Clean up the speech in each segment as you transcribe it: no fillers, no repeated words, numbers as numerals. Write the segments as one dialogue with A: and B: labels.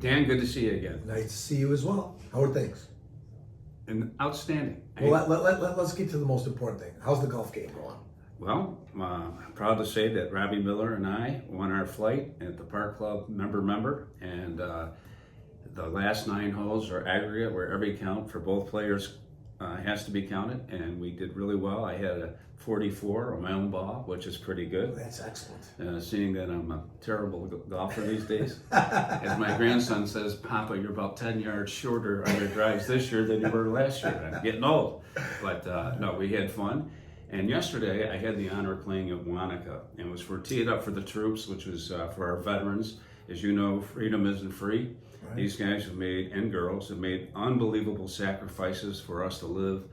A: Dan, good to see you again.
B: Nice to see you as well. How are things?
A: And outstanding.
B: Well, let's get to the most important thing. How's the golf game going?
A: Well, I'm proud to say that Robbie Miller and I won our flight at the Park Club member, and the last 9 holes are aggregate where every count for both players has to be counted, and we did really well. I had a 44 on my own ball, which is pretty good.
B: That's excellent.
A: Seeing that I'm a terrible golfer these days. As my grandson says, Papa, you're about 10 yards shorter on your drives this year than you were last year. I'm getting old. But no, we had fun. And yesterday I had the honor of playing at Wanaka, and it was for Tee It Up for the Troops, which was for our veterans. As you know, freedom isn't free. Right. These guys have made, and girls, have made unbelievable sacrifices for us to live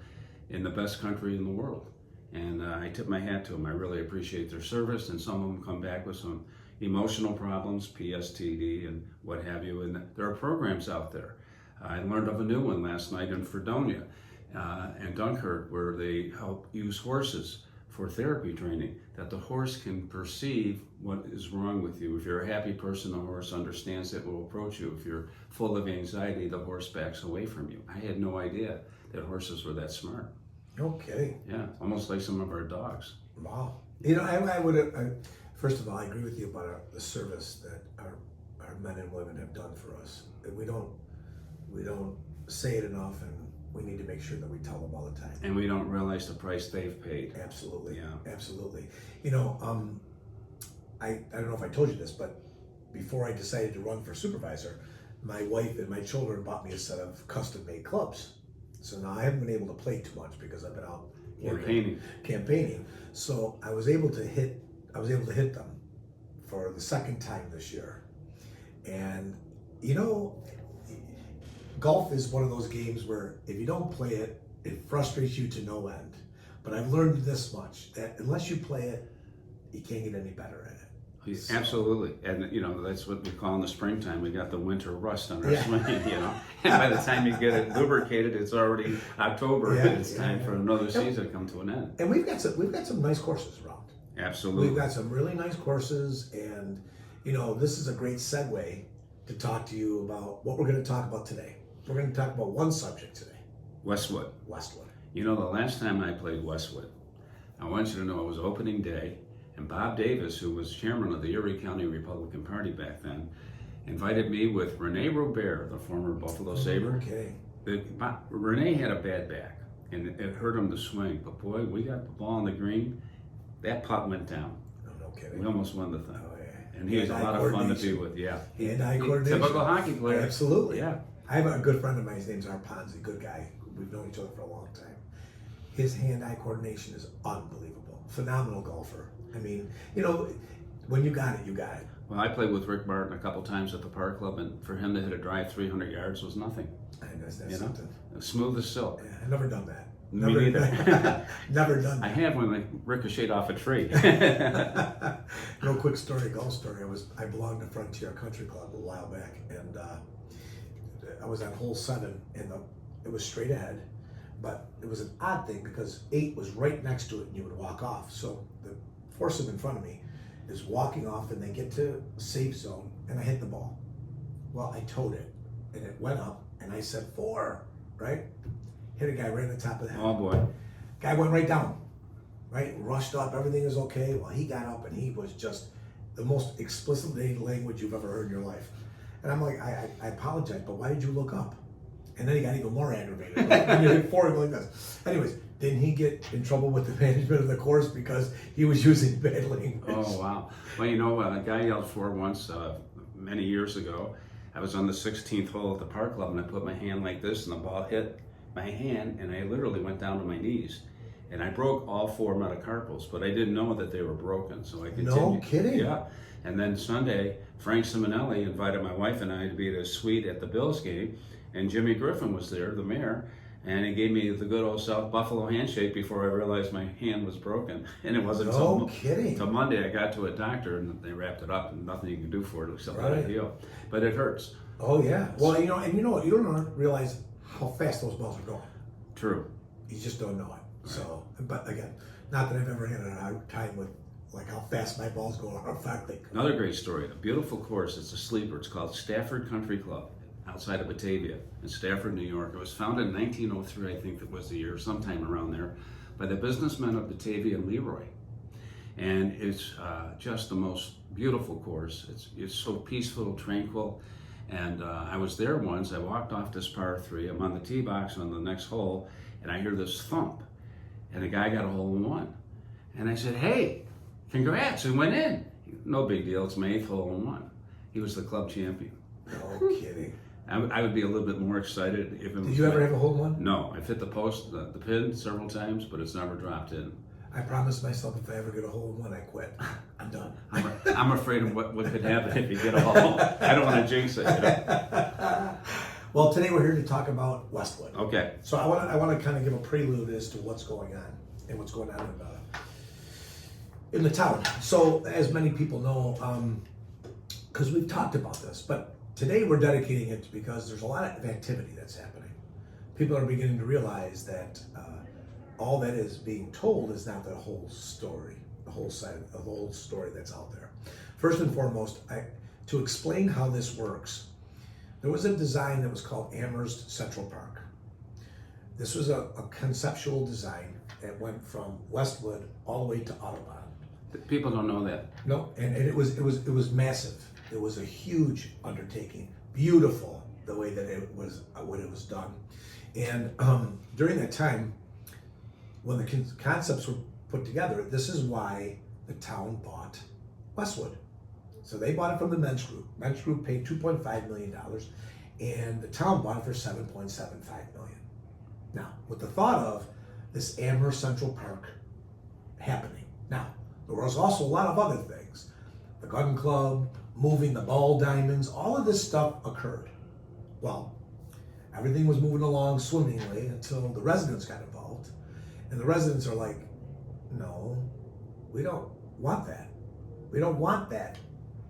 A: in the best country in the world. And I tip my hat to them. I really appreciate their service, and some of them come back with some emotional problems, PSTD and what have you, and there are programs out there. I learned of a new one last night in Fredonia and Dunkirk, where they help use horses for therapy training, that the horse can perceive what is wrong with you. If you're a happy person, the horse understands it, will approach you. If you're full of anxiety, the horse backs away from you. I had no idea that horses were that smart.
B: Okay.
A: Yeah, almost like some of our dogs.
B: Wow. You know, I would. First of all, I agree with you about the service that our men and women have done for us. We don't say it enough, and we need to make sure that we tell them all the time.
A: And we don't realize the price they've paid.
B: Absolutely.
A: Yeah.
B: Absolutely. You know, I don't know if I told you this, but before I decided to run for supervisor, my wife and my children bought me a set of custom-made clubs. So now I haven't been able to play too much because I've been out campaigning. So I was able to hit them for the second time this year. And you know, golf is one of those games where if you don't play it, it frustrates you to no end. But I've learned this much, that unless you play it, you can't get any better at it.
A: So. Absolutely. And you know, that's what we call in the springtime, we got the winter rust on our swing, you know. And by the time you get it lubricated, it's already October, and it's time for another season to come to an end.
B: And we've got some nice courses around.
A: Absolutely.
B: We've got some really nice courses, and you know, this is a great segue to talk to you about what we're going to talk about today. We're going to talk about one subject today.
A: Westwood. You know, the last time I played Westwood, I want you to know it was opening day, and Bob Davis, who was chairman of the Erie County Republican Party back then, invited me with Rene Robert, the former Buffalo Sabre.
B: Okay.
A: Rene had a bad back, and it hurt him to swing. But boy, we got the ball on the green. That putt went down.
B: No kidding.
A: We almost won the thing.
B: Oh, yeah.
A: And he was a lot of fun to be with, yeah.
B: Hand-eye coordination.
A: Typical hockey player.
B: Absolutely.
A: Yeah.
B: I have a good friend of mine, his name's Art Ponzi, good guy. We've known each other for a long time. His hand-eye coordination is unbelievable. Phenomenal golfer. I mean, you know, when you got it, you got it.
A: Well, I played with Rick Martin a couple times at the Park Club, and for him to hit a drive 300 yards was nothing.
B: And that's
A: something. Smooth as silk.
B: Yeah, I've never done that.
A: Me neither.
B: Never done that.
A: I have when I ricocheted off a tree.
B: Real quick story, golf story. I belonged to Frontier Country Club a while back, and I was on hole 7, and it was straight ahead, but it was an odd thing because 8 was right next to it, and you would walk off. So the foursome in front of me is walking off, and they get to safe zone, and I hit the ball. Well, I towed it, and it went up, and I said 4, right? Hit a guy right in the top of the head.
A: Oh boy.
B: Guy went right down, right? Rushed up, everything is okay. Well, he got up, and he was just the most explicit language you've ever heard in your life. And I'm like, I apologize, but why did you look up? And then he got even more aggravated. When you hit 4, like this. Anyways, didn't he get in trouble with the management of the course because he was using bad language?
A: Oh, wow. Well, you know, a guy yelled 4 once many years ago. I was on the 16th hole at the Park Club, and I put my hand like this, and the ball hit my hand, and I literally went down to my knees. And I broke all 4 metacarpals, but I didn't know that they were broken, so I continued.
B: No kidding?
A: Yeah. And then Sunday, Frank Simonelli invited my wife and I to be at a suite at the Bills game, and Jimmy Griffin was there, the mayor, and he gave me the good old South Buffalo handshake before I realized my hand was broken. And it wasn't until Monday I got to a doctor, and they wrapped it up, and nothing you can do for it except let it heal. But it hurts.
B: Oh yeah. Well, you know what? You don't realize how fast those balls are going.
A: True.
B: You just don't know it.
A: Right.
B: So, but again, not that I've ever had a hard time with like how fast my balls go or how far they go.
A: Another great story, a beautiful course. It's a sleeper. It's called Stafford Country Club outside of Batavia in Stafford, New York. It was founded in 1903, I think that was the year, sometime around there, by the businessmen of Batavia and Leroy. And it's just the most beautiful course. It's so peaceful, tranquil. And I was there once. I walked off this par 3. I'm on the tee box on the next hole, and I hear this thump. And the guy got a hole in one. And I said, "Hey, congrats," and went in. No big deal. It's my 8th hole in one. He was the club champion.
B: No kidding.
A: I would be a little bit more excited if it was.
B: Did you ever have a hole in one?
A: No, I've hit the post, the pin several times, but it's never dropped in.
B: I promised myself if I ever get a hole in one, I quit. I'm done.
A: I'm afraid of what could happen if you get a hole. I don't want to jinx it. You know?
B: Well, today we're here to talk about Westwood.
A: Okay.
B: So I want to kind of give a prelude as to what's going on and what's going on in the town. So as many people know, because we've talked about this, but today we're dedicating it because there's a lot of activity that's happening. People are beginning to realize that all that is being told is not the whole story, the whole side of the whole story that's out there. First and foremost, to explain how this works, there was a design that was called Amherst Central Park. This was a conceptual design that went from Westwood all the way to Audubon.
A: People don't know that.
B: No, and it was massive. It was a huge undertaking, beautiful the way that it was when it was done. And during that time, when the concepts were put together, this is why the town bought Westwood. So they bought it from the Men's Group. Men's Group paid $2.5 million, and the town bought it for $7.75 million. Now, with the thought of this Amherst Central Park happening. Now, there was also a lot of other things. The gun club, moving the ball diamonds, all of this stuff occurred. Well, everything was moving along swimmingly until the residents got involved. And the residents are like, "No, we don't want that. We don't want that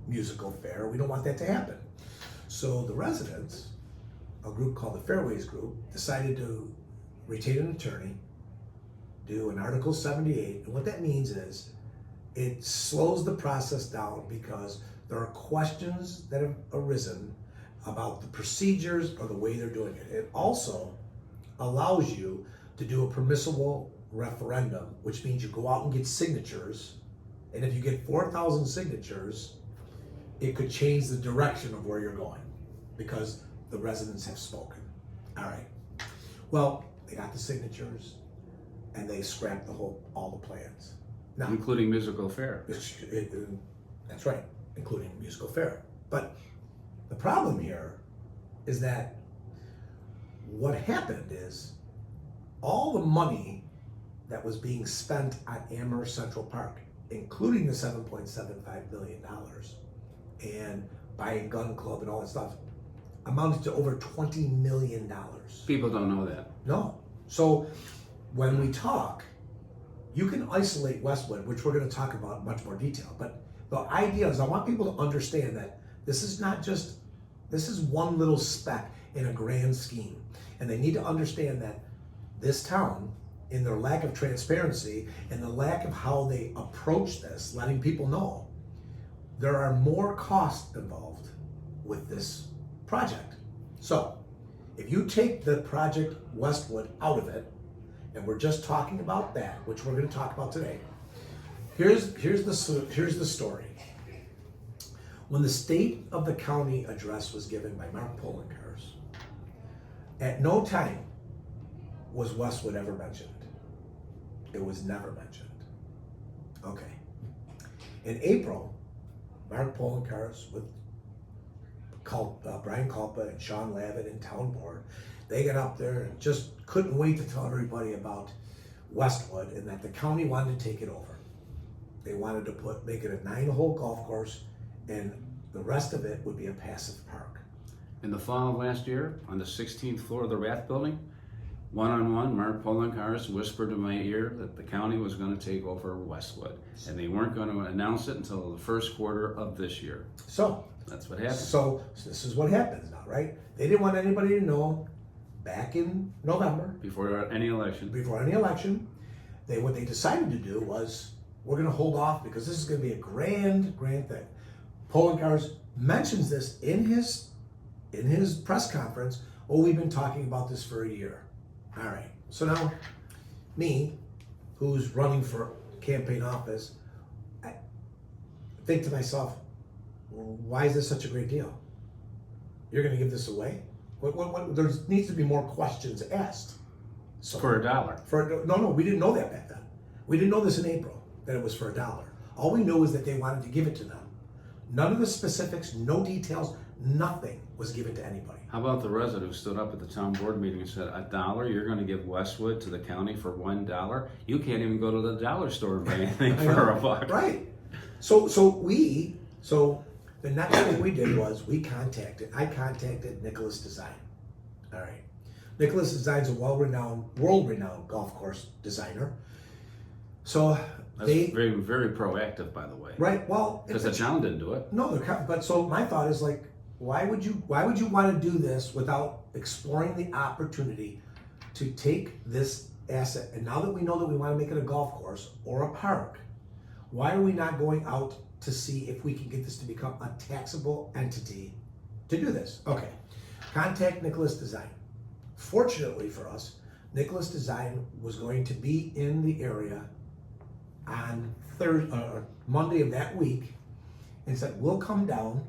B: musical fair. We don't want that to happen." So the residents, a group called the Fairways Group, decided to retain an attorney, do an Article 78. And what that means is it slows the process down because there are questions that have arisen about the procedures or the way they're doing it. It also allows you to do a permissible referendum, which means you go out and get signatures. And if you get 4,000 signatures, it could change the direction of where you're going because the residents have spoken. All right. Well, they got the signatures and they scrapped all the plans. Now,
A: Including musical fair.
B: That's right, including musical fair. But the problem here is that what happened is all the money that was being spent at Amherst Central Park, including the $7.75 million and buying gun club and all that stuff, amounted to over $20 million.
A: People don't know that.
B: No. So when we talk, you can isolate Westwood, which we're going to talk about in much more detail. But the idea is I want people to understand that this is one little speck in a grand scheme. And they need to understand that this town, in their lack of transparency and the lack of how they approach this, letting people know, there are more costs involved with this project. So if you take the project Westwood out of it, and we're just talking about that, which we're going to talk about today, here's the story. When the State of the County address was given by Mark Poloncarz, at no time was Westwood ever mentioned. It was never mentioned. Okay. In April, Mark Poloncarz with Brian Culpa and Sean Lavin and Town Board, they got up there and just couldn't wait to tell everybody about Westwood and that the county wanted to take it over. They wanted to make it a 9-hole golf course, and the rest of it would be a passive park.
A: In the fall of last year, on the 16th floor of the Rath Building, one-on-one, Mark Poloncarz whispered in my ear that the county was going to take over Westwood, and they weren't going to announce it until the first quarter of this year.
B: So
A: that's what happened.
B: So this is what happens now, right? They didn't want anybody to know back in November,
A: Before any election.
B: what they decided to do was we're going to hold off because this is going to be a grand thing. Poland Cars mentions this in his press conference. Oh, we've been talking about this for a year. All right. So now, me, who's running for campaign office, I think to myself, well, why is this such a great deal? You're going to give this away? What, there needs to be more questions asked. So,
A: For $1.
B: No, we didn't know that back then. We didn't know this in April, that it was for $1. All we knew was that they wanted to give it to them. None of the specifics, no details, nothing was given to anybody.
A: How about the resident who stood up at the town board meeting and said, $1, you're going to give Westwood to the county for $1? You can't even go to the dollar store and buy anything for $1.
B: Right. So the next thing we did was I contacted Nicholas Design. All right. Nicholas Design's a world-renowned golf course designer. So
A: That's very, very proactive, by the way.
B: Right. Well,
A: because the town didn't do it.
B: No, but so my thought is like, why would you want to do this without exploring the opportunity to take this asset? And now that we know that we want to make it a golf course or a park, why are we not going out to see if we can get this to become a taxable entity to do this? Okay. Contact Nicholas Design. Fortunately for us, Nicholas Design was going to be in the area on Monday of that week and said, we'll come down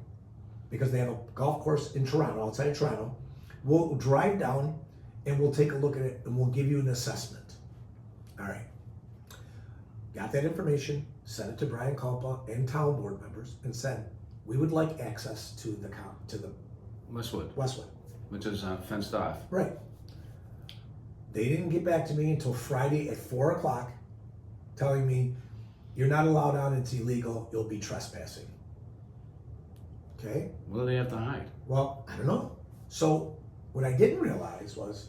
B: because they have a golf course in Toronto, outside of Toronto. We'll drive down and we'll take a look at it and we'll give you an assessment. All right. Got that information, sent it to Brian Kalpa and town board members and said, we would like access to the
A: Westwood, which is fenced off.
B: Right. They didn't get back to me until Friday at 4:00, telling me, you're not allowed on, it's illegal, you'll be trespassing. Okay?
A: What do they have to hide?
B: Well, I don't know. So what I didn't realize was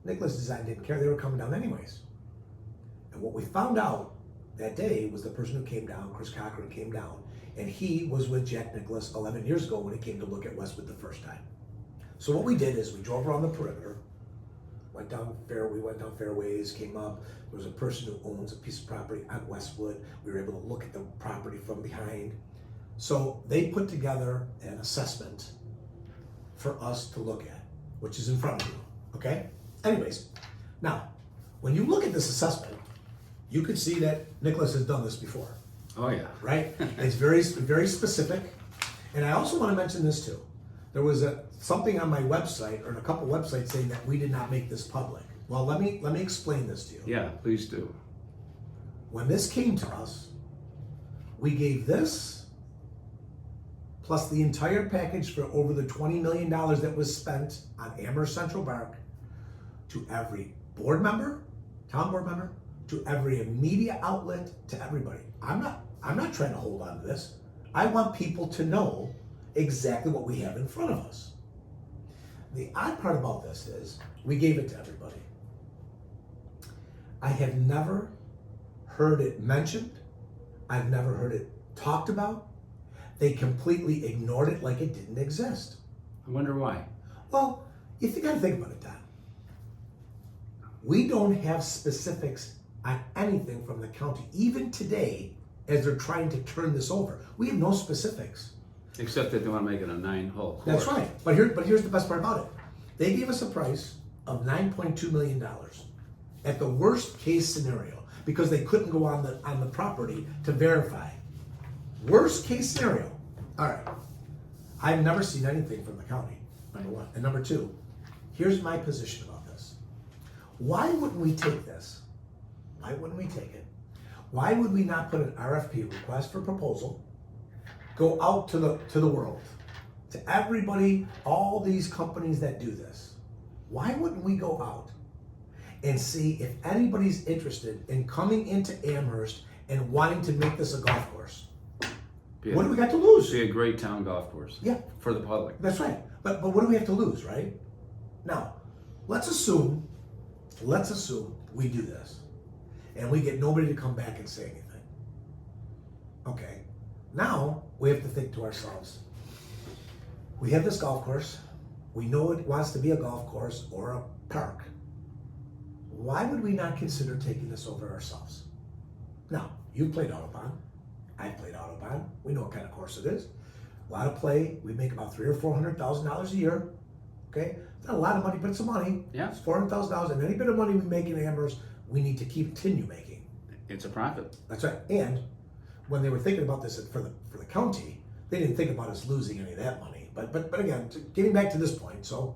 B: Nicholas Design didn't care, they were coming down anyways. And what we found out that day was the person who came down, Chris Cochran, came down, and he was with Jack Nicholas 11 years ago when he came to look at Westwood the first time. So what we did is we drove around the perimeter, we went down fairways, came up. There was a person who owns a piece of property on Westwood. We were able to look at the property from behind. So they put together an assessment for us to look at, which is in front of you, okay? Anyways, now, when you look at this assessment, you can see that Nicholas has done this before.
A: Oh yeah.
B: Right? It's very, very specific. And I also want to mention this too. There was something on my website, or a couple websites, saying that we did not make this public. Well, let me explain this to you.
A: Yeah, please do.
B: When this came to us, we gave this plus the entire package for over the $20 million that was spent on Amherst Central Park to every board member, town board member, to every media outlet, to everybody. I'm not trying to hold on to this. I want people to know exactly what we have in front of us. The odd part about this is we gave it to everybody. I have never heard it mentioned. I've never heard it talked about. They completely ignored it like it didn't exist.
A: I wonder why.
B: Well, you got to think about it, Don. We don't have specifics on anything from the county, even today, as they're trying to turn this over. We have no specifics.
A: Except that they want to make it a 9-hole course.
B: That's right. But here's the best part about it. They gave us a price of $9.2 million at the worst case scenario because they couldn't go on the property to verify. Worst case scenario. All right. I've never seen anything from the county, number one. And number two, here's my position about this. Why wouldn't we take this? Why wouldn't we take it? Why would we not put an RFP, request for proposal, go out to the world, to everybody, all these companies that do this? Why wouldn't we go out and see if anybody's interested in coming into Amherst and wanting to make this a golf course?
A: Yeah.
B: What do we got to lose?
A: Be a great town golf course.
B: Yeah.
A: For the public.
B: That's right. But what do we have to lose, right? Now, let's assume we do this and we get nobody to come back and say anything. Okay. Now we have to think to ourselves, we have this golf course. We know it wants to be a golf course or a park. Why would we not consider taking this over ourselves? Now, You've played Autobahn. I've played Autobahn. We know what kind of course it is. A lot of play. We make about $300,000 or $400,000 a year. Okay, it's not a lot of money, but it's some money.
A: Yeah.
B: It's $400,000, and any bit of money we make in Amherst, we need to continue making.
A: It's a profit.
B: That's right. And when they were thinking about this for the county, they didn't think about us losing any of that money. But again, getting back to this point, so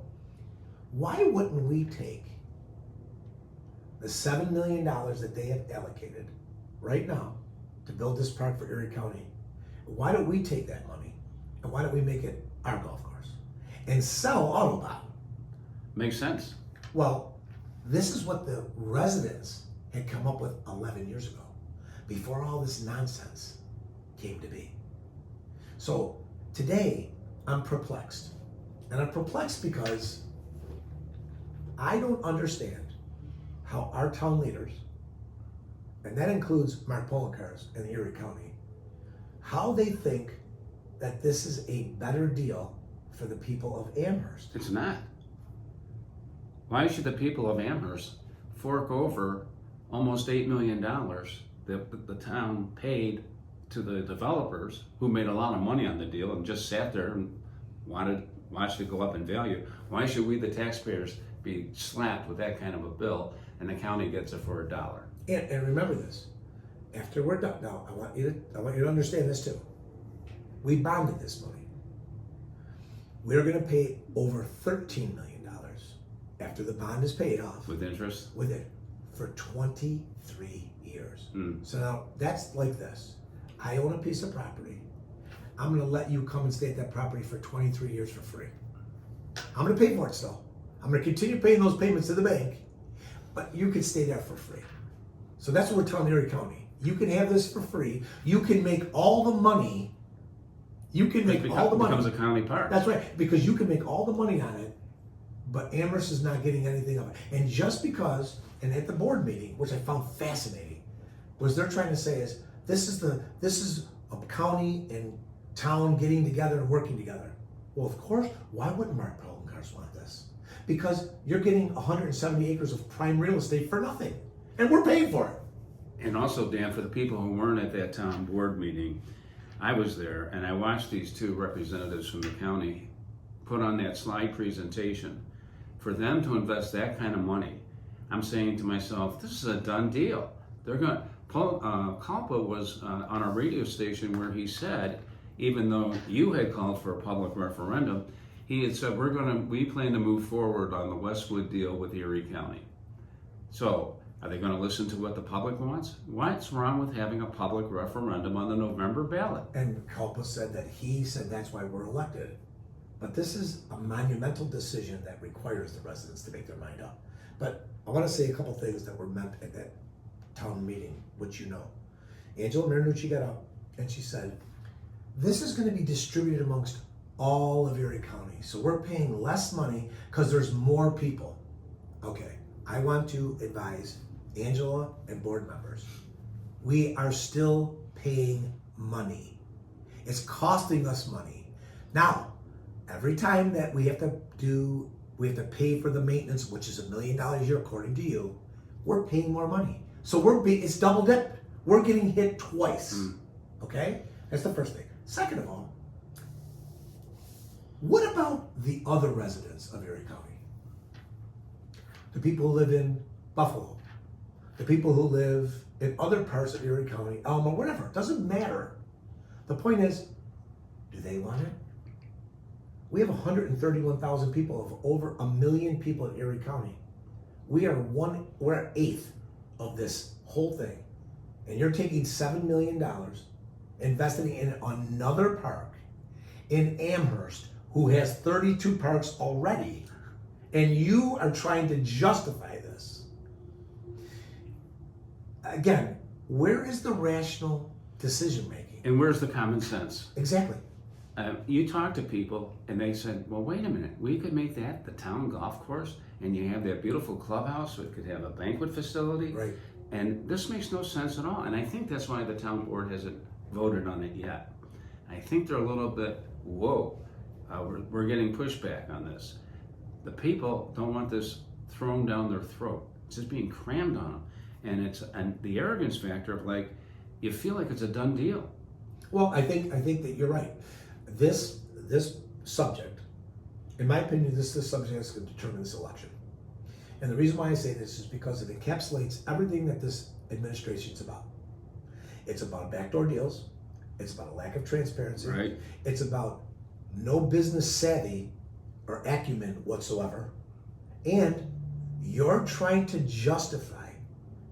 B: why wouldn't we take the $7 million that they have allocated right now to build this park for Erie County? Why don't we take that money and why don't we make it our golf course and sell Autobahn?
A: Makes sense.
B: Well, this is what the residents had come up with 11 years ago, before all this nonsense came to be. So today, I'm perplexed. And I'm perplexed because I don't understand how our town leaders, and that includes Mark Poloncarz in Erie County, how they think that this is a better deal for the people of Amherst.
A: It's not. Why should the people of Amherst fork over almost $8 million that the town paid to the developers who made a lot of money on the deal and just sat there and watched it go up in value? Why should we, the taxpayers, be slapped with that kind of a bill and the county gets it for $1?
B: And remember this, after we're done, now I want you to understand this too. We bonded this money. We're gonna pay over $13 million after the bond is paid off.
A: With interest?
B: With it, for 23 years.
A: Mm.
B: So now, that's like this. I own a piece of property. I'm gonna let you come and stay at that property for 23 years for free. I'm gonna pay for it still. I'm gonna continue paying those payments to the bank, but you can stay there for free. So that's what we're telling Erie County. You can have this for free. You can make all the money. You can make all the money.
A: It becomes a county park.
B: That's right, because you can make all the money on it, but Amherst is not getting anything of it. And just because, and at the board meeting, which I found fascinating, was they're trying to say is this is a county and town getting together and working together. Well, of course, why wouldn't Mark Poloncarz want this? Because you're getting 170 acres of prime real estate for nothing, and we're paying for it.
A: And also, Dan, for the people who weren't at that town board meeting, I was there and I watched these two representatives from the county put on that slide presentation. For them to invest that kind of money, I'm saying to myself, this is a done deal. They're going. Paul Kalpa was on a radio station where he said, even though you had called for a public referendum, he had said we plan to move forward on the Westwood deal with Erie County. So are they going to listen to what the public wants? What's wrong with having a public referendum on the November ballot?
B: And Kalpa said that's why we're elected. But this is a monumental decision that requires the residents to make their mind up. But I want to say a couple things that were meant at that town meeting, which you know. Angela Marinucci got up and she said, this is going to be distributed amongst all of Erie County. So we're paying less money because there's more people. Okay, I want to advise Angela and board members. We are still paying money. It's costing us money. Now, every time that we have to pay for the maintenance, which is $1 million a year according to you, we're paying more money. So it's double dip. We're getting hit twice. Okay? That's the first thing. Second of all, what about the other residents of Erie County? The people who live in Buffalo, the people who live in other parts of Erie County, Alma, whatever, it doesn't matter. The point is, do they want it? We have 131,000 people of over 1 million people in Erie County. We're an eighth of this whole thing. And you're taking $7 million, investing in another park in Amherst, who has 32 parks already, and you are trying to justify this. Again, where is the rational decision making?
A: And where's the common sense?
B: Exactly.
A: You talk to people and they said, well, wait a minute, we could make that the town golf course and you have that beautiful clubhouse, so it could have a banquet facility.
B: Right.
A: And this makes no sense at all. And I think that's why the town board hasn't voted on it yet. I think they're a little bit, whoa, we're getting pushback on this. The people don't want this thrown down their throat. It's just being crammed on them. And the arrogance factor of like, you feel like it's a done deal.
B: Well, I think that you're right. This subject, in my opinion, this subject is going to determine this election. And the reason why I say this is because it encapsulates everything that this administration is about. It's about backdoor deals. It's about a lack of transparency.
A: Right.
B: It's about no business savvy or acumen whatsoever. And you're trying to justify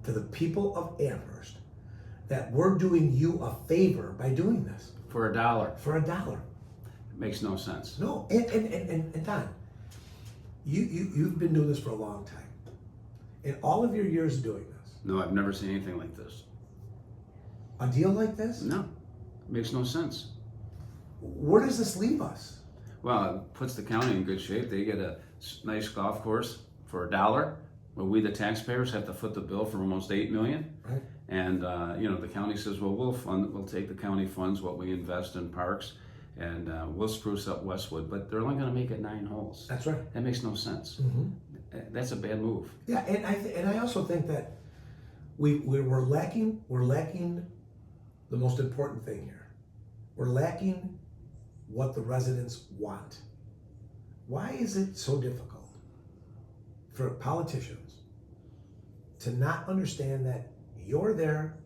B: to the people of Amherst that we're doing you a favor by doing this.
A: For $1.
B: For $1.
A: It makes no sense.
B: No, and Don, you've been doing this for a long time. In all of your years doing this,
A: No, I've never seen anything like this.
B: a deal like this,
A: No, it makes no sense.
B: where does this leave us?
A: Well, it puts the county in good shape. They get a nice golf course for $1, where we, the taxpayers, have to foot the bill for almost $8 million.
B: Right.
A: And the county says, well, we'll take the county funds, what we invest in parks, and we'll spruce up Westwood. But they're only going to make it 9 holes.
B: That's right.
A: That makes no sense.
B: Mm-hmm.
A: That's a bad move.
B: Yeah, and I also think that we're lacking the most important thing here. We're lacking what the residents want. Why is it so difficult for politicians to not understand that you're there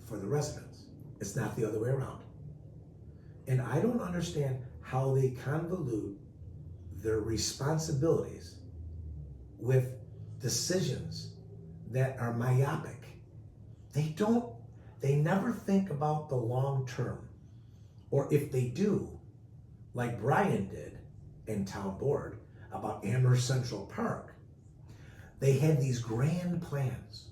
B: for the residents? It's not the other way around. And I don't understand how they convolute their responsibilities with decisions that are myopic. They never think about the long term. Or if they do, like Brian did in town board about Amherst Central Park, they had these grand plans,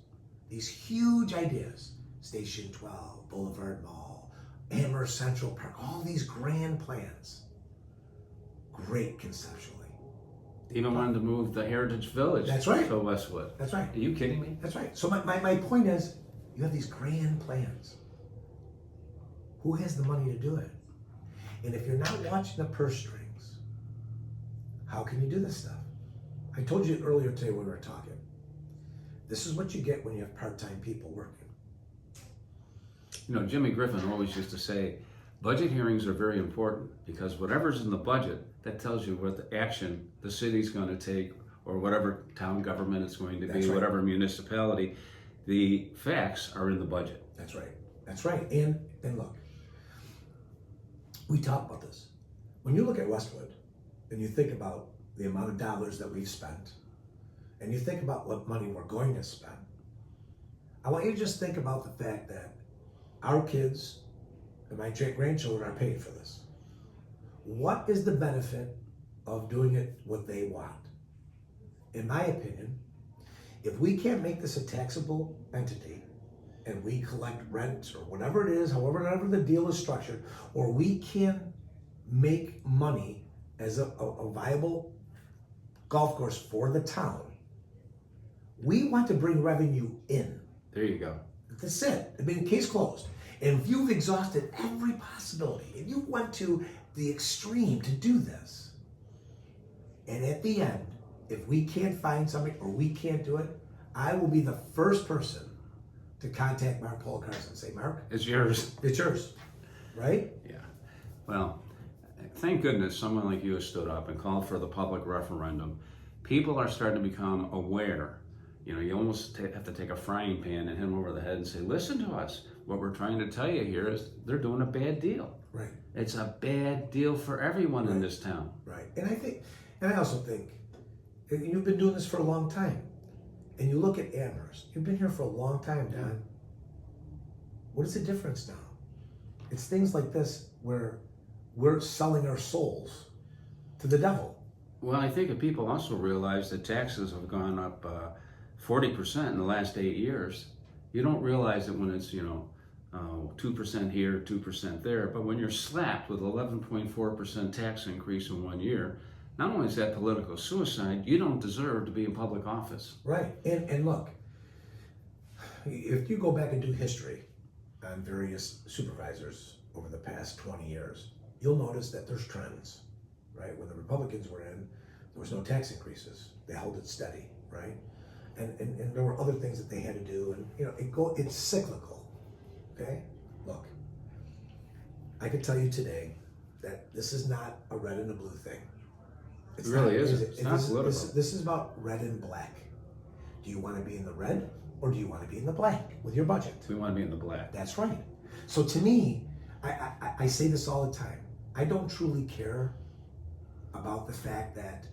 B: these huge ideas, Station 12, Boulevard Mall, Amherst Central Park, all these grand plans. Great conceptually.
A: They even wanted to move the Heritage Village
B: That's right.
A: to Westwood.
B: That's right.
A: Are you kidding me?
B: That's right. So my point is, you have these grand plans. Who has the money to do it? And if you're not watching the purse strings, how can you do this stuff? I told you earlier today when we were talking, this is what you get when you have part-time people working.
A: Jimmy Griffin always used to say, budget hearings are very important because whatever's in the budget, that tells you what the action the city's going to take or whatever town government it's going to be,
B: That's right.
A: whatever municipality. The facts are in the budget.
B: That's right. That's right. And look, we talk about this. When you look at Westwood and you think about the amount of dollars that we've spent and you think about what money we're going to spend, I want you to just think about the fact that our kids and my grandchildren are paying for this. What is the benefit of doing it what they want? In my opinion, if we can't make this a taxable entity and we collect rent or whatever it is, however the deal is structured, or we can make money as a viable golf course for the town, we want to bring revenue in.
A: There you go.
B: That's it. I mean, case closed. And if you've exhausted every possibility, if you went to the extreme to do this, and at the end, if we can't find somebody or we can't do it, I will be the first person to contact Mark Polcars and say, Mark,
A: It's yours.
B: it's yours, right?
A: Yeah. Well, thank goodness someone like you has stood up and called for the public referendum. People are starting to become aware. You almost have to take a frying pan and hit them over the head and say, listen to us. What we're trying to tell you here is they're doing a bad deal.
B: Right.
A: It's a bad deal for everyone in this town.
B: Right. And I also think, and you've been doing this for a long time, and you look at Amherst, you've been here for a long time, Don. What is the difference now? It's things like this where we're selling our souls to the devil.
A: Well, I think if people also realize that taxes have gone up 40% in the last 8 years, you don't realize it when it's, 2% here, 2% there. But when you're slapped with 11.4% tax increase in 1 year, not only is that political suicide, you don't deserve to be in public office.
B: Right. And look, if you go back and do history on various supervisors over the past 20 years, you'll notice that there's trends, right? When the Republicans were in, there was no tax increases. They held it steady, right? And there were other things that they had to do, and it's cyclical. Okay? Look, I can tell you today that this is not a red and a blue thing.
A: It really
B: not,
A: isn't.
B: Is it?
A: It's not political.
B: This is about red and black. Do you want to be in the red or do you want to be in the black with your budget?
A: We want to be in the black.
B: That's right. So to me, I say this all the time. I don't truly care about the fact that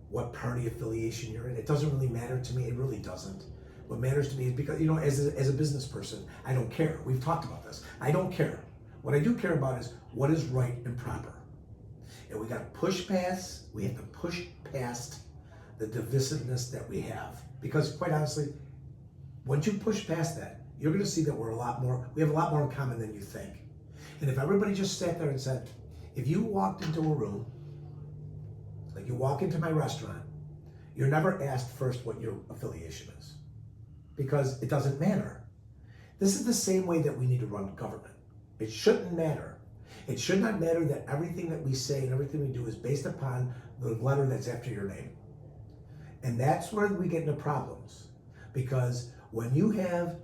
B: what party affiliation you're in. It doesn't really matter to me. It really doesn't. What matters to me is because, as a business person, I don't care. We've talked about this. I don't care. What I do care about is what is right and proper. And we have to push past the divisiveness that we have. Because quite honestly, once you push past that, you're going to see that we have a lot more in common than you think. And if everybody just sat there and said, if you walked into a room, like you walk into my restaurant, you're never asked first what your affiliation is. Because it doesn't matter. This is the same way that we need to run government. It shouldn't matter. It should not matter that everything that we say and everything we do is based upon the letter that's after your name. And that's where we get into problems. Because when you have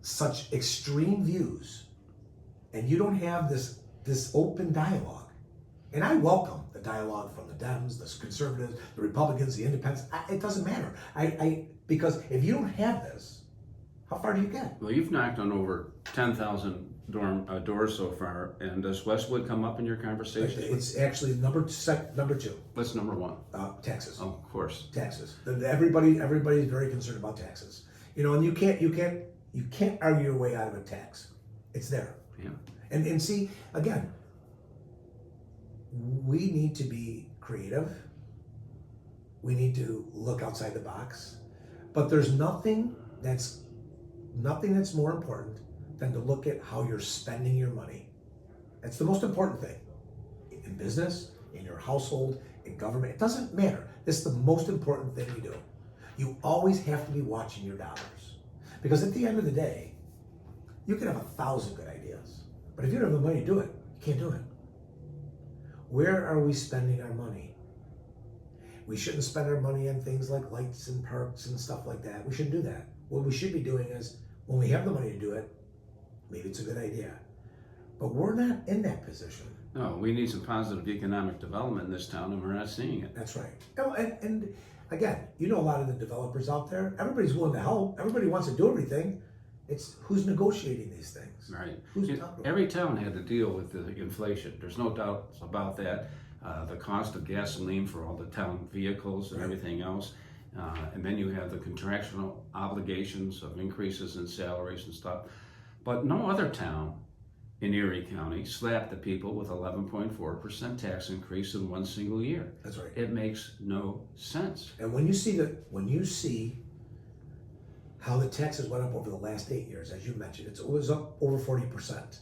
B: such extreme views and you don't have this open dialogue, and I welcome the dialogue from the Dems, the conservatives, the Republicans, the independents, it doesn't matter. Because if you don't have this, how far do you get?
A: Well, you've knocked on over 10,000 doors so far, and does Westwood come up in your conversation?
B: It's actually number two.
A: What's number one?
B: Taxes.
A: Oh, of course.
B: Taxes. Everybody's very concerned about taxes. And you can't argue your way out of a tax. It's there.
A: Yeah.
B: And see, again, we need to be creative. We need to look outside the box. But there's nothing that's more important than to look at how you're spending your money. That's the most important thing. In business, in your household, in government, it doesn't matter. This is the most important thing you do. You always have to be watching your dollars. Because at the end of the day, you can have 1,000 good ideas. But if you don't have the money to do it, you can't do it. Where are we spending our money? We shouldn't spend our money on things like lights and parks and stuff like that. We shouldn't do that. What we should be doing is, when we have the money to do it, maybe it's a good idea. But we're not in that position.
A: No, we need some positive economic development in this town, and we're not seeing it.
B: That's right. And again, a lot of the developers out there, everybody's willing to help. Everybody wants to do everything. It's who's negotiating these things.
A: Right.
B: Who's
A: Every town had to deal with the inflation. There's no doubt about that. The cost of gasoline for all the town vehicles and everything else. And then you have the contractual obligations of increases in salaries and stuff. But no other town in Erie County slapped the people with 11.4% tax increase in one single year.
B: That's right.
A: It makes no sense.
B: And when you see how the taxes went up over the last 8 years, as you mentioned, it was up over 40%.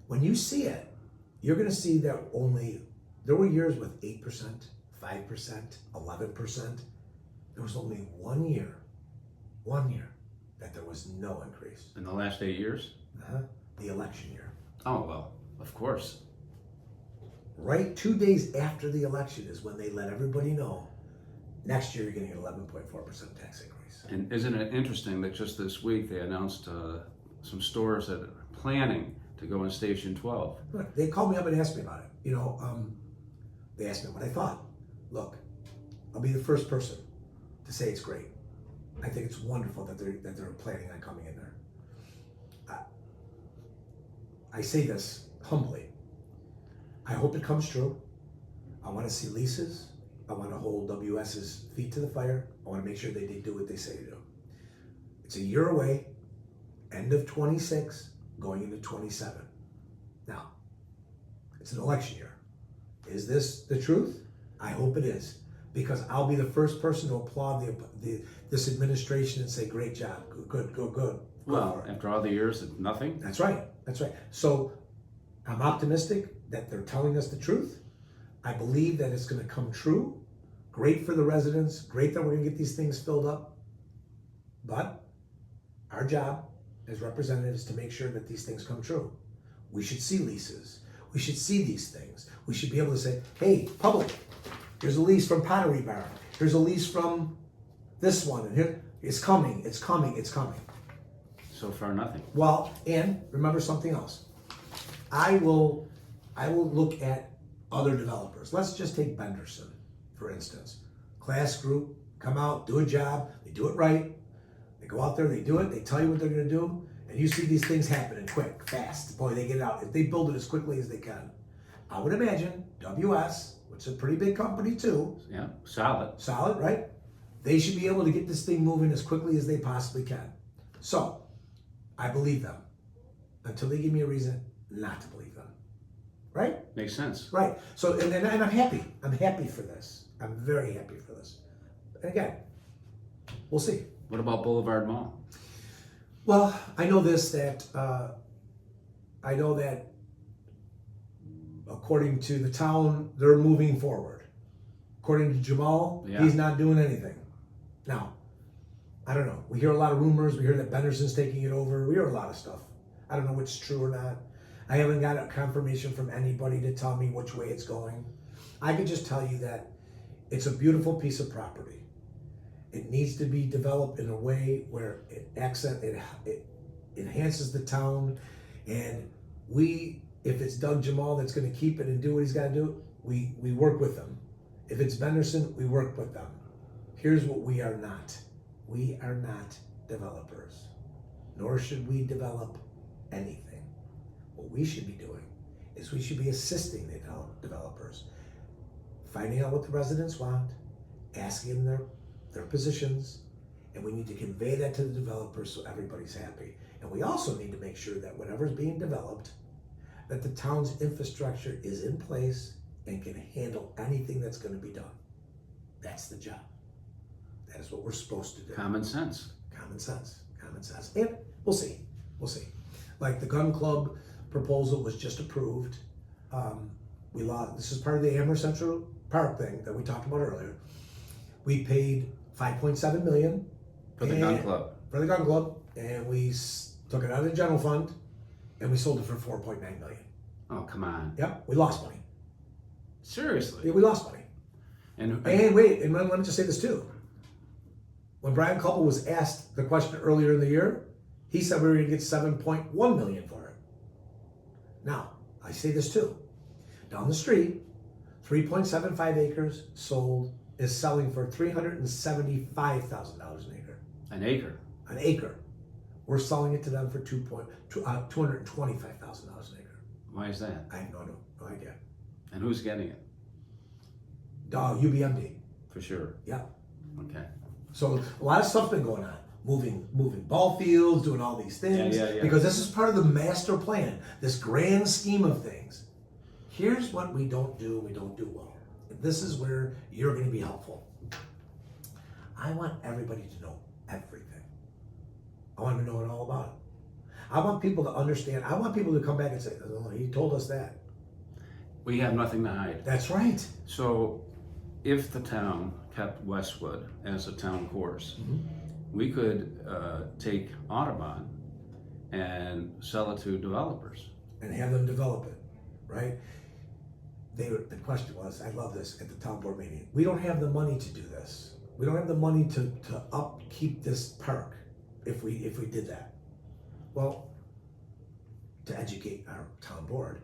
B: When you see it, you're going to see that there were years with 8%, 5%, 11%. There was only 1 year that there was no increase.
A: In the last 8 years?
B: The election year.
A: Oh, well, of course.
B: Right 2 days after the election is when they let everybody know, next year you're getting an 11.4% tax increase.
A: And isn't it interesting that just this week they announced some stores that are planning to go in Station 12?
B: Look, they called me up and asked me about it. They asked me what I thought. Look, I'll be the first person to say it's great. I think it's wonderful that they're planning on coming in there. I say this humbly. I hope it comes true. I want to see leases. I want to hold WS's feet to the fire. I want to make sure they do what they say to do. It's a year away, end of 26, going into 27. Now, it's an election year. Is this the truth? I hope it is, because I'll be the first person to applaud this administration and say, great job, good.
A: Well, after all the years of nothing?
B: That's right. So I'm optimistic that they're telling us the truth. I believe that it's going to come true. Great for the residents. Great that we're going to get these things filled up. But our job as representatives is to make sure that these things come true. We should see leases. We should see these things. We should be able to say, hey, public, here's a lease from Pottery Barn. Here's a lease from this one. And here, it's coming.
A: So far, nothing.
B: Well, and remember something else. I will look at other developers. Let's just take Benderson, for instance. Class group, come out, do a job, they do it right. They go out there, they do it, they tell you what they're gonna do, and you see these things happening quick, fast. Boy, they get it out. If they build it as quickly as they can. I would imagine WS, which is a pretty big company too.
A: Yeah, solid.
B: Solid, right? They should be able to get this thing moving as quickly as they possibly can. So, I believe them until they give me a reason not to believe them. Right?
A: Makes sense.
B: Right. So, and I'm happy. I'm happy for this. I'm very happy for this. And again, we'll see.
A: What about Boulevard Mall?
B: Well, I know that according to the town, they're moving forward. According to Jamal, he's not doing anything. Now, I don't know. We hear a lot of rumors. We hear that Benderson's taking it over. We hear a lot of stuff. I don't know what's true or not. I haven't got a confirmation from anybody to tell me which way it's going. I could just tell you that it's a beautiful piece of property. It needs to be developed in a way where it enhances the town, and if it's Doug Jamal that's going to keep it and do what he's got to do, we work with them. If it's Benderson, we work with them. Here's what we are not. We are not developers, nor should we develop anything. What we should be doing is we should be assisting the developers, finding out what the residents want, asking them their positions, and we need to convey that to the developers so everybody's happy. And we also need to make sure that whatever's being developed, that the town's infrastructure is in place and can handle anything that's going to be done. That's the job. That is what we're supposed to do.
A: Common sense.
B: Common sense. Common sense. And we'll see. We'll see. Like the gun club proposal was just approved. We lost. This is part of the Amherst Central Park thing that we talked about earlier. We paid $5.7 million
A: For the gun club.
B: For the gun club, and we took it out of the general fund, and we sold it for $4.9 million.
A: Oh, come on.
B: Yep, we lost money.
A: Seriously.
B: Yeah, we lost money.
A: And
B: wait, and let me just say this too. When Brian Couple was asked the question earlier in the year, he said we were going to get $7.1 million for it. Now, I say this too. Down the street, 3.75 acres is selling for $375,000 an acre.
A: An acre.
B: An acre. We're selling it to them for $225,000 an acre.
A: Why is that?
B: I have no idea.
A: And who's getting it?
B: UBMD.
A: For sure.
B: Yeah.
A: Okay.
B: So a lot of stuff's been going on. Moving ball fields, doing all these things.
A: Yeah.
B: Because this is part of the master plan, this grand scheme of things. Here's what we don't do well. This is where you're going to be helpful. I want everybody to know everything. I want them to know it all about it. I want people to understand. I want people to come back and say, oh, he told us that.
A: We have nothing to hide.
B: That's right.
A: So if the town kept Westwood as a town course, we could take Audubon and sell it to developers.
B: And have them develop it, right? The question was, I love this at the town board meeting, we don't have the money to do this. We don't have the money to upkeep this park if we did that. Well, to educate our town board,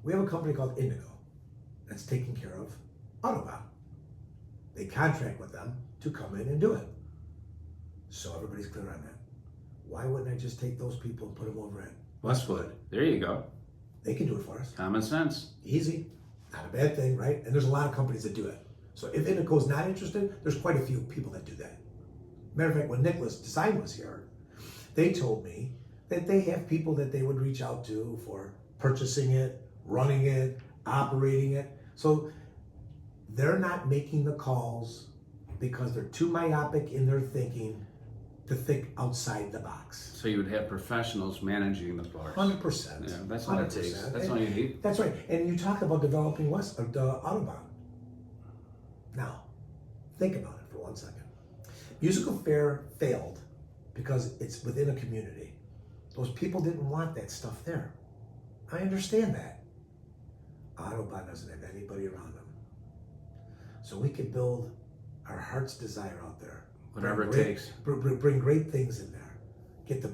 B: we have a company called Indigo that's taking care of Audubon. They contract with them to come in and do it. So everybody's clear on that. Why wouldn't I just take those people and put them over at
A: Westwood. There you go.
B: They can do it for us.
A: Common sense.
B: Easy. Not a bad thing, right? And there's a lot of companies that do it. So if Indigo's not interested, there's quite a few people that do that. Matter of fact, when Nicholas Design was here, they told me that they have people that they would reach out to for purchasing it, running it, operating it. So they're not making the calls because they're too myopic in their thinking to think outside the box.
A: So you would have professionals managing the park.
B: 100%.
A: Yeah, that's what it takes. That's all you need.
B: That's right. And you talk about developing Audubon. Now, think about it for 1 second. Musical Fair failed because it's within a community. Those people didn't want that stuff there. I understand that. Audubon doesn't have anybody around them. So we can build our heart's desire out there.
A: Whatever it takes.
B: Bring great things in there. Get the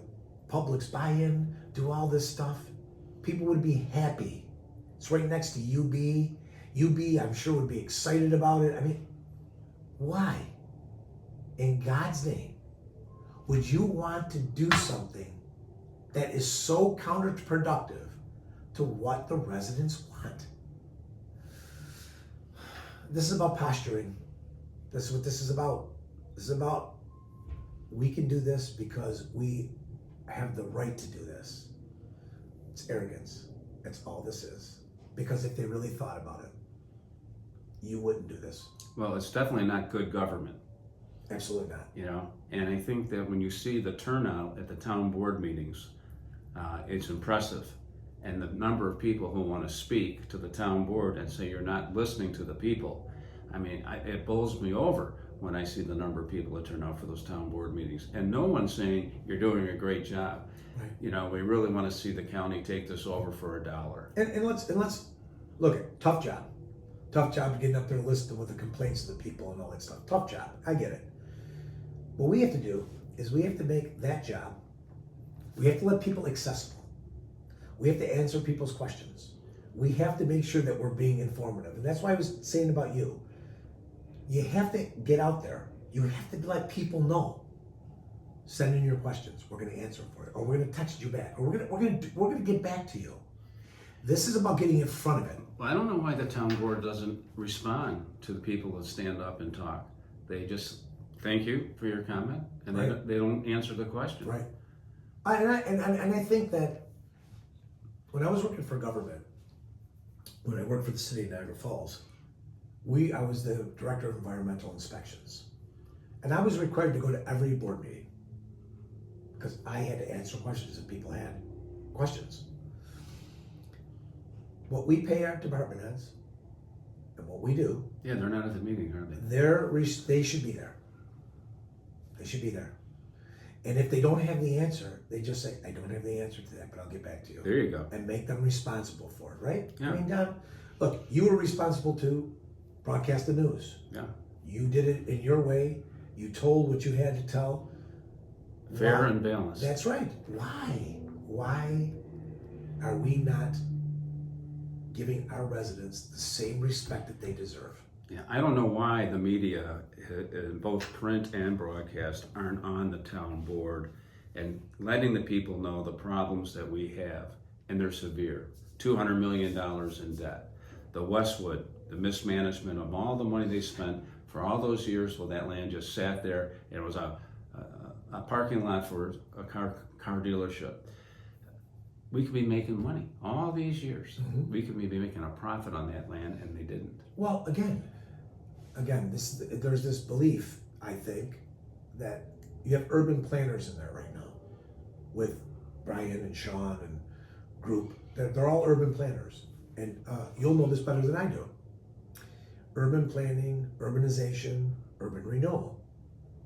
B: Publix buy-in, do all this stuff, people would be happy. It's right next to UB. UB, I'm sure, would be excited about it. I mean, why? In God's name, would you want to do something that is so counterproductive to what the residents want? This is about posturing. This is what this is about. This is about, we can do this because we have the right to do this. It's arrogance. That's all this is. Because if they really thought about it, you wouldn't do this.
A: Well, it's definitely not good government.
B: Absolutely not.
A: You know, and I think that when you see the turnout at the town board meetings, it's impressive. And the number of people who want to speak to the town board and say you're not listening to the people, I mean, it bowls me over when I see the number of people that turn out for those town board meetings. And no one's saying you're doing a great job.
B: Right.
A: You know, we really want to see the county take this over for $1.
B: And let's look at tough job getting up there and listening with the complaints of the people and all that stuff. Tough job. I get it. What we have to do is we have to make that job, we have to let people accessible. We have to answer people's questions. We have to make sure that we're being informative. And that's why I was saying about you. You have to get out there. You have to let people know. Send in your questions. We're going to answer for it, or we're going to text you back, or we're going to get back to you. This is about getting in front of it.
A: Well, I don't know why the town board doesn't respond to the people that stand up and talk. They just thank you for your comment, and
B: Right.
A: they don't answer the question.
B: Right. And I think that when I was working for government, when I worked for the city of Niagara Falls, I was the director of environmental inspections, and I was required to go to every board meeting because I had to answer questions that people had questions. What we pay our department heads and what we do,
A: Yeah, they're not at the meeting, are they?
B: they should be there. They should be there. And if they don't have the answer, they just say, I don't have the answer to that, but I'll get back to you.
A: There you go.
B: And make them responsible for it, right?
A: Yeah.
B: I mean, Don, look, you were responsible to broadcast the news.
A: Yeah.
B: You did it in your way. You told what you had to tell.
A: Fair
B: Why?
A: and balanced.
B: That's right. Why? Why are we not giving our residents the same respect that they deserve?
A: Yeah, I don't know why the media, both print and broadcast, aren't on the town board and letting the people know the problems that we have, and they're severe. $200 million in debt. The Westwood, the mismanagement of all the money they spent for all those years while that land just sat there, and it was a parking lot for a car dealership. We could be making money all these years.
B: Mm-hmm.
A: We could be making a profit on that land, and they didn't.
B: Well, again, there's this belief, I think, that you have urban planners in there right now with Brian and Sean and group. They're all urban planners. And you'll know this better than I do. Urban planning, urbanization, urban renewal.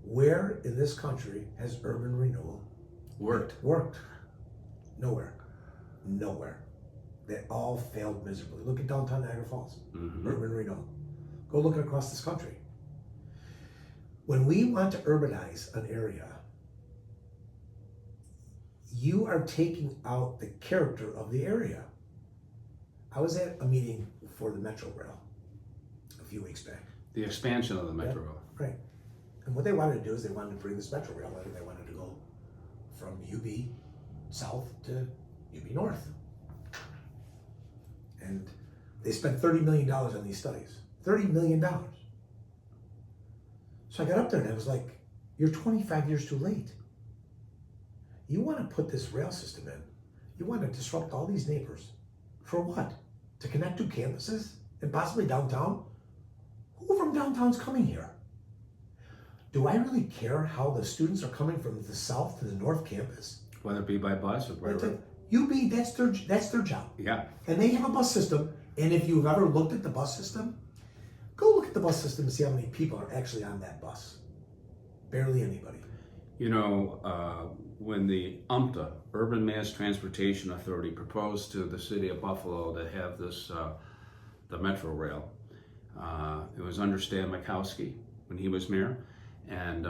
B: Where in this country has urban renewal worked? Nowhere. They all failed miserably. Look at downtown Niagara Falls.
A: Mm-hmm.
B: Urban renewal. Go look across this country. When we want to urbanize an area, you are taking out the character of the area. I was at a meeting for the Metro Rail a few weeks back.
A: The expansion of the Metro Rail.
B: Right. And what they wanted to do is they wanted to bring this Metro Rail in, and they wanted to go from UB South to UB North. And they spent $30 million on these studies. $30 million. So I got up there and I was like, you're 25 years too late. You want to put this rail system in. You want to disrupt all these neighbors. For what? To connect two campuses and possibly downtown? Who from downtown's coming here? Do I really care how the students are coming from the south to the north campus?
A: Whether it be by bus or whatever.
B: UB, that's their job.
A: Yeah.
B: And they have a bus system. And if you've ever looked at the bus system, go look at the bus system and see how many people are actually on that bus. Barely anybody.
A: You know, when the UMTA, Urban Mass Transportation Authority, proposed to the city of Buffalo to have this, the Metro Rail, it was under Stan Mikowski when he was mayor. And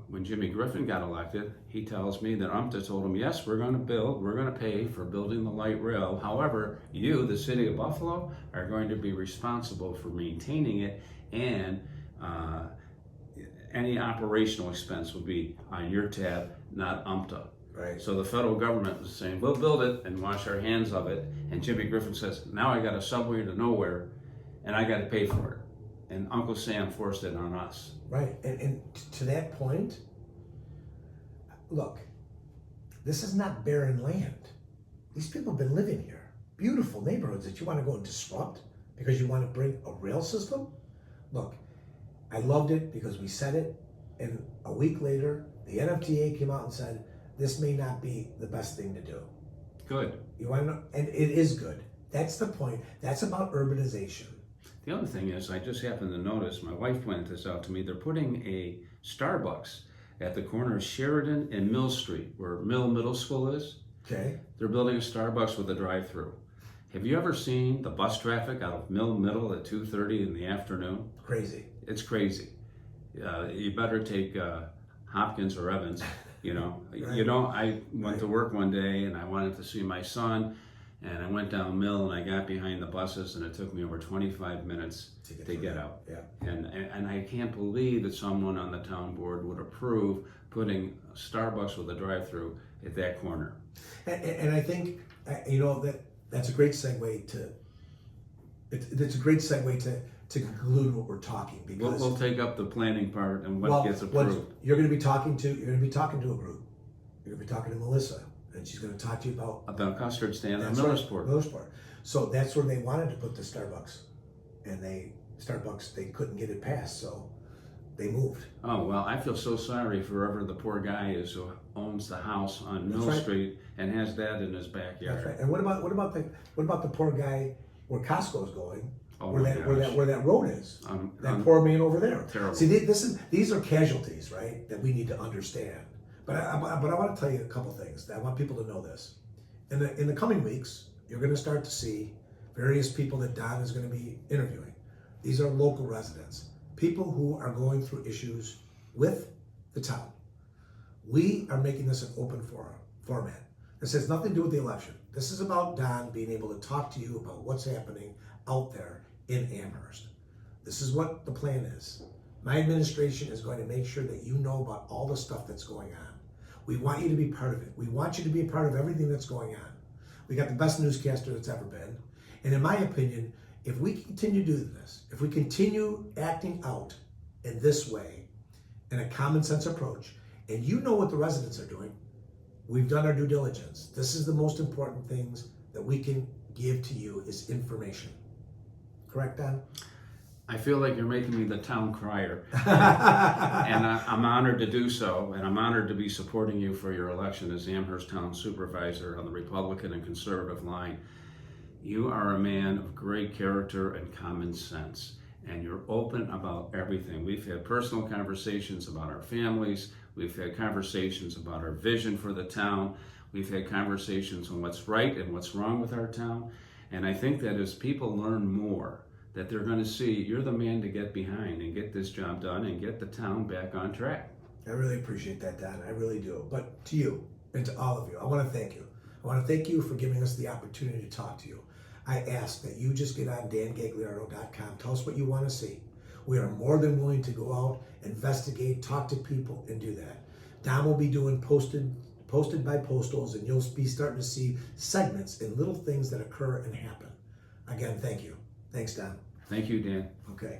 A: when Jimmy Griffin got elected, he tells me that UMTA told him, yes, we're going to pay for building the light rail. However, you, the city of Buffalo, are going to be responsible for maintaining it, and any operational expense will be on your tab, not UMTA.
B: Right.
A: So the federal government was saying, we'll build it and wash our hands of it. And Jimmy Griffin says, now I got a subway to nowhere and I got to pay for it. And Uncle Sam forced it on us.
B: Right. And to that point, look, this is not barren land. These people have been living here. Beautiful neighborhoods that you want to go and disrupt because you want to bring a rail system? Look, I loved it because we said it, and a week later, the NFTA came out and said, this may not be the best thing to do.
A: Good.
B: You want to know? And it is good. That's the point. That's about urbanization.
A: The other thing is, I just happened to notice, my wife pointed this out to me, they're putting a Starbucks at the corner of Sheridan and Mill Street, where Mill Middle School is.
B: Okay.
A: They're building a Starbucks with a drive-through. Have you ever seen the bus traffic out of Mill Middle at 2:30 in the afternoon?
B: Crazy.
A: It's crazy. You better take Hopkins or Evans. You know,
B: Right.
A: I went to work one day and I wanted to see my son, and I went down Mill and I got behind the buses, and it took me over 25 minutes to get out.
B: Yeah.
A: And I can't believe that someone on the town board would approve putting Starbucks with a drive-through at that corner.
B: And I think that's a great segue to. It's a great segue to conclude what we're talking, because
A: We'll take up the planning part and what gets approved.
B: You're going to be talking to a group. You're going to be talking to Melissa, and she's going to talk to you about
A: Custard stand on
B: That's right,
A: Millersport.
B: Millersport. So that's where they wanted to put the Starbucks, and they couldn't get it passed, so they moved.
A: Oh, well, I feel so sorry for whoever the poor guy is who owns the house on
B: That's
A: Mill
B: right.
A: Street and has that in his backyard.
B: That's right. And what about the poor guy where Costco's going?
A: Oh
B: where
A: my
B: that road is. That
A: I'm
B: poor man over there.
A: terrible.
B: See, these are casualties, right? That we need to understand. But I want to tell you a couple things. I want people to know this. In the coming weeks, you're going to start to see various people that Don is going to be interviewing. These are local residents, people who are going through issues with the town. We are making this an open format. This has nothing to do with the election. This is about Don being able to talk to you about what's happening out there in Amherst. This is what the plan is. My administration is going to make sure that you know about all the stuff that's going on. We want you to be part of it. We want you to be a part of everything that's going on. We got the best newscaster that's ever been. And in my opinion, if we continue doing this, if we continue acting out in this way, in a common sense approach, and you know what the residents are doing, we've done our due diligence. This is the most important things that we can give to you is information. Correct, Don?
A: I feel like you're making me the town crier. And I'm honored to do so, and I'm honored to be supporting you for your election as Amherst Town Supervisor on the Republican and Conservative line. You are a man of great character and common sense, and you're open about everything. We've had personal conversations about our families. We've had conversations about our vision for the town. We've had conversations on what's right and what's wrong with our town. And I think that as people learn more, that they're going to see you're the man to get behind and get this job done and get the town back on track.
B: I really appreciate that, Don. I really do. But to you and to all of you, I want to thank you. I want to thank you for giving us the opportunity to talk to you. I ask that you just get on dangagliardo.com. Tell us what you want to see. We are more than willing to go out, investigate, talk to people, and do that. Don will be doing posted by postals, and you'll be starting to see segments and little things that occur and happen. Again, thank you. Thanks, Don.
A: Thank you, Dan.
B: Okay.